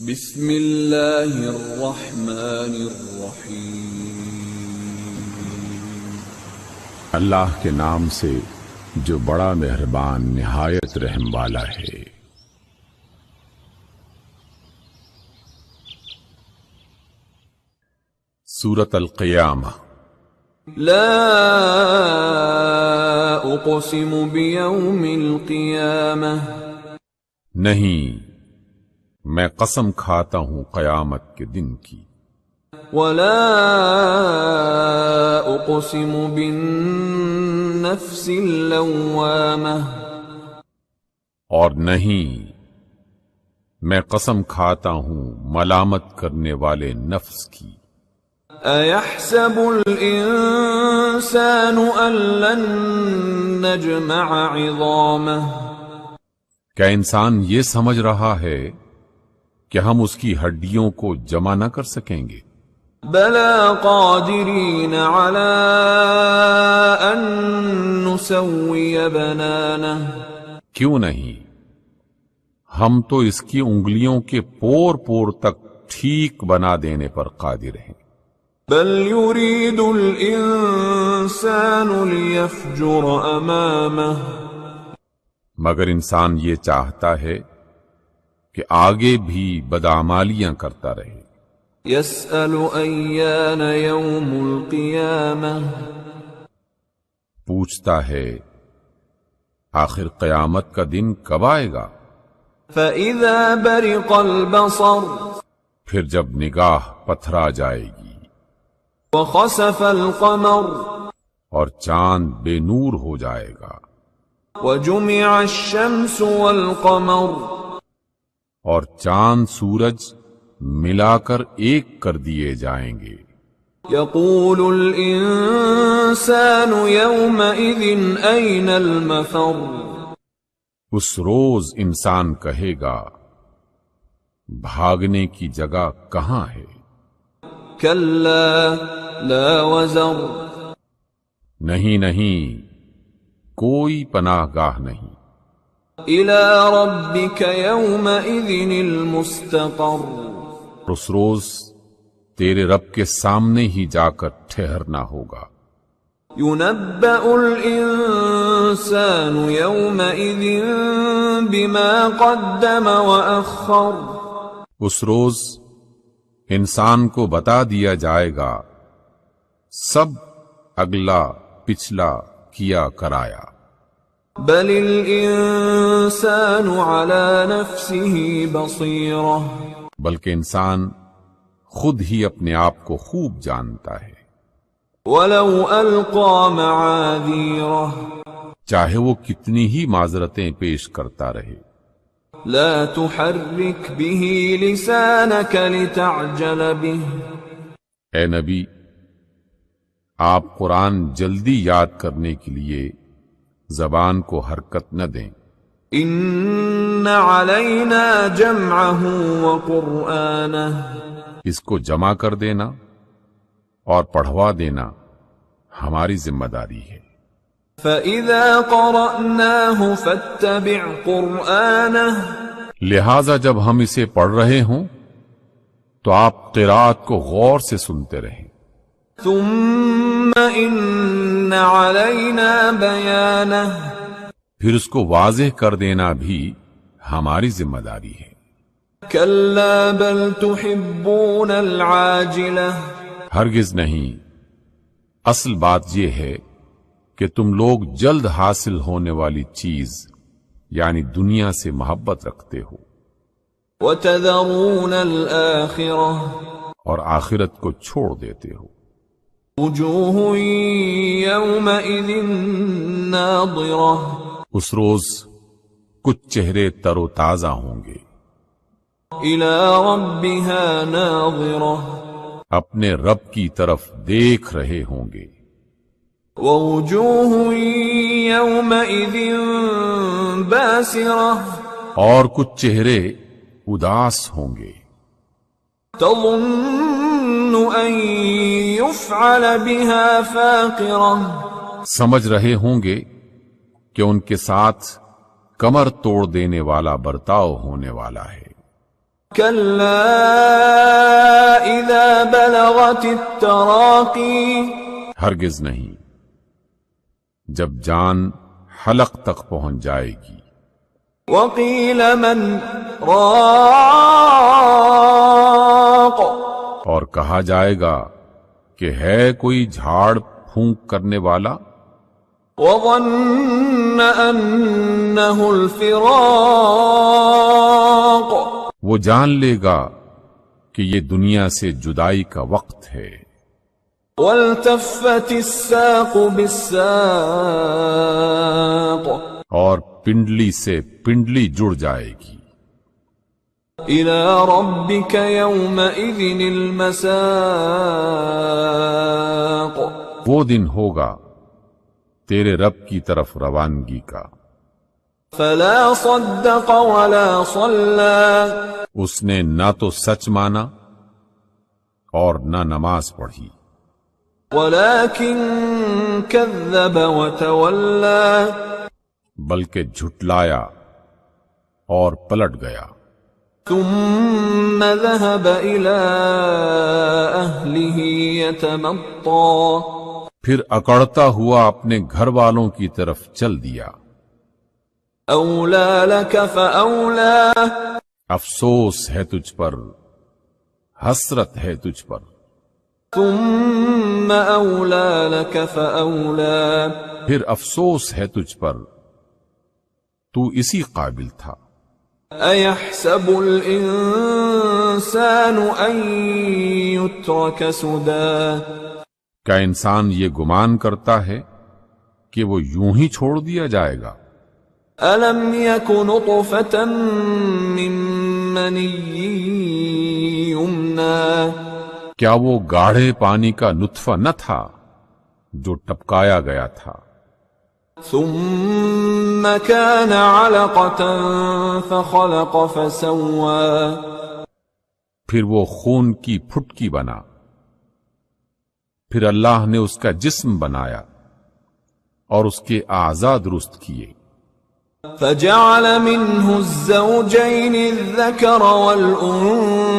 بسم اللہ الرحمن الرحیم۔ اللہ کے نام سے جو بڑا مہربان نہایت رحم والا ہے۔ سورۃ القیامہ۔ لا اقسم بیوم القیامہ، نہیں، میں قسم کھاتا ہوں قیامت کے دن کی۔ ولا اقسم بالنفس اللوامہ، اور نہیں، میں قسم کھاتا ہوں ملامت کرنے والے نفس کی۔ ایحسب الانسان ان لن نجمع عظامہ، کیا انسان یہ سمجھ رہا ہے کہ ہم اس کی ہڈیوں کو جمع نہ کر سکیں گے؟ بلا قادرین علی ان نسوی بنانہ، کیوں نہیں، ہم تو اس کی انگلیوں کے پور پور تک ٹھیک بنا دینے پر قادر ہیں۔ بل یرید الانسان لیفجر امامہ، مگر انسان یہ چاہتا ہے کہ آگے بھی بدعمالیاں کرتا رہے۔ یسأل ایان یوم القیامہ، پوچھتا ہے آخر قیامت کا دن کب آئے گا؟ فإذا برق البصر، پھر جب نگاہ پتھرا جائے گی، وخسف القمر، اور چاند بے نور ہو جائے گا، وجمع الشمس والقمر، اور چاند سورج ملا کر ایک کر دیے جائیں گے۔ یقول الانسان یومئذ این المفر، اس روز انسان کہے گا بھاگنے کی جگہ کہاں ہے؟ کلا لا وزر، نہیں، کوئی پناہ گاہ نہیں۔ الی ربک یومئذ المستقر، اس روز تیرے رب کے سامنے ہی جا کر ٹھہرنا ہوگا۔ ينبأ الإنسان يومئذ بما قدم وأخر، اس روز انسان کو بتا دیا جائے گا سب اگلا پچھلا کیا کرایا۔ بل الإنسان على نفسه بصيرة، بلکہ انسان خود ہی اپنے آپ کو خوب جانتا ہے۔ ولو ألقى معاذيره، چاہے وہ کتنی ہی معذرتیں پیش کرتا رہے۔ لا تحرك به لسانك لتعجل به، اے نبی، آپ قرآن جلدی یاد کرنے کے لیے زبان کو حرکت نہ دیں۔ إن علينا جمعه وقرآنه، اس کو جمع کر دینا اور پڑھوا دینا ہماری ذمہ داری ہے۔ فَإِذَا قَرَأْنَاهُ فَاتَّبِعْ قُرْآنَهُ، لہذا جب ہم اسے پڑھ رہے ہوں تو آپ قرات کو غور سے سنتے رہیں۔ ثُمَّ إِنَّ عَلَيْنَا بَيَانَهُ، پھر اس کو واضح کر دینا بھی ہماری ذمہ داری ہے۔ كَلَّا بَلْ تُحِبُّونَ الْعَاجِلَةَ، ہرگز نہیں، اصل بات یہ ہے کہ تم لوگ جلد حاصل ہونے والی چیز یعنی دنیا سے محبت رکھتے ہو، وَتَذَرُونَ الْآخِرَةَ، اور آخرت کو چھوڑ دیتے ہو۔ وُجُوهٌ يَوْمَئِذٍ نَاضِرَةٌ، اس روز کچھ چہرے تر و تازہ ہوں گے، إِلَى رَبِّهَا نَاظِرَةٌ، اپنے رب کی طرف دیکھ رہے ہوں گے۔ وَوُجُوهٌ يَوْمَئِذٍ بَاسِرَةٌ، اور کچھ چہرے اداس ہوں گے، تَظُنُّ أَن يُفْعَلَ بِهَا فَاقِرَةٌ، سمجھ رہے ہوں گے کہ ان کے ساتھ کمر توڑ دینے والا برتاؤ ہونے والا ہے۔ كلا إذا بلغت التراقي ہرگز نہیں، جب جان حلق تک پہنچ جائے گی. وقيل من راق اور کہا جائے گا کہ ہے کوئی جھاڑ پھونک کرنے والا. وظن أنه الفراق وہ جان لے گا کہ یہ دنیا سے جدائی کا وقت ہے. والتفت الساق بالساق اور پنڈلی سے پنڈلی جڑ جائے گی. إلى ربك يومئذ المساق وہ دن ہوگا تیرے رب کی طرف روانگی کا. فلا صدق ولا صلى اس نے نہ تو سچ مانا اور نہ نماز پڑھی، ولكن كذب وتولى بلکہ جھٹلایا اور پلٹ گیا. ثم ذهب إلى أهله يتمطى پھر اکڑتا ہوا اپنے گھر والوں کی طرف چل دیا. أولى لك فأولى افسوس ہے تجھ پر، حسرت ہے تجھ پر. ثم أولى لك فأولى پھر افسوس ہے تجھ پر، تو اسی قابل تھا. أيحسب الإنسان أن يترك سدى کیا انسان یہ گمان کرتا ہے کہ وہ یوں ہی چھوڑ دیا جائے گا؟ ألم يك نطفة من مني يمنى کیا وہ گاڑھے پانی کا نطفہ نہ تھا جو ٹپکایا گیا تھا؟ ثم كان علقة فخلق فسوى پھر وہ خون کی پھٹکی بنا، پھر اللہ نے اس کا جسم بنایا اور اس کے اعضاء درست کیے. فجعل منه الزوجين الذكر والأنثى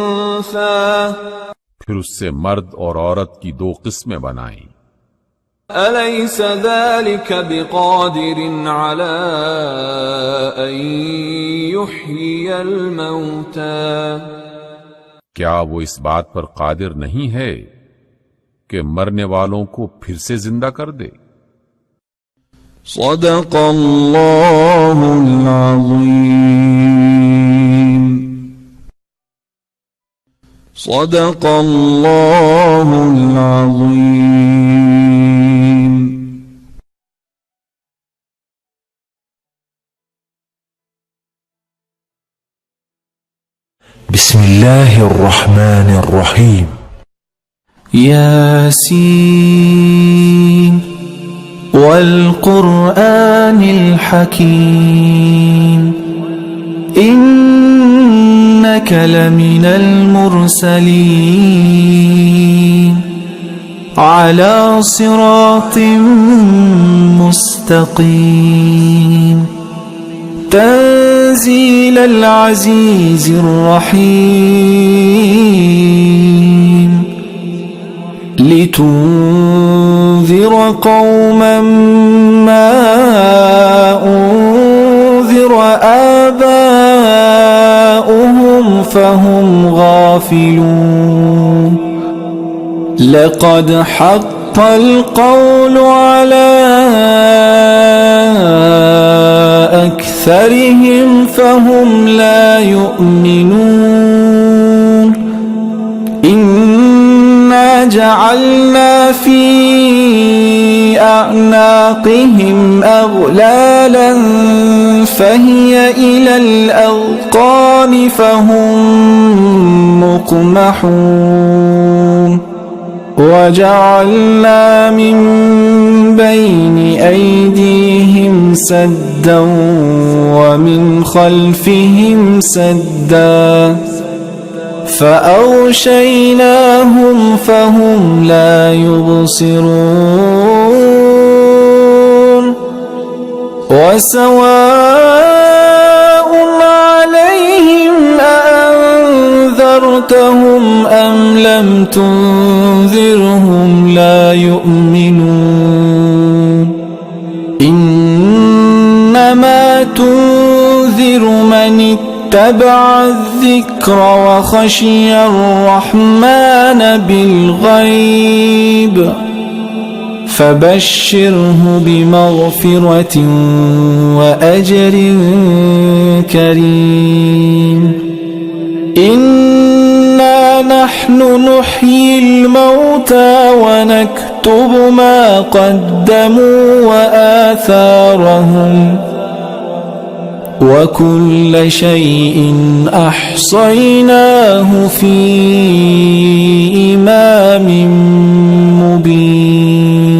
پھر اس سے مرد اور عورت کی دو قسمیں بنائیں. أليس ذلك بقادر على أن يحيي الموتى کیا وہ اس بات پر قادر نہیں ہے کہ مرنے والوں کو پھر سے زندہ کر دے؟ صدق اللہ العظیم. صدق اللہ العظیم. بسم الله الرحمن الرحيم. ياسين والقرآن الحكيم إنك لمن المرسلين على صراط مستقيم تنزيل العزيز الرحيم لتنذر قوما ما أنذر آباؤهم فهم غافلون لقد حق القول على أكثرهم فهم لا يؤمنون إنا جعلنا في أعناقهم أغلالا فهي إلى الأذقان فهم مقمحون وجعلنا من بين أيديهم سدا ومن خلفهم سدا فأغشيناهم فهم لا يبصرون وسواء عليهم أأنذرتهم تنذرهم لا يؤمنون إنما تنذر من اتبع الذكر وخشي الرحمن بالغيب فبشره بمغفرة وأجر كريم إنا نحن نحيي الموتى ونكتب ما قدموا وآثارهم وكل شيء أحصيناه في إمام مبين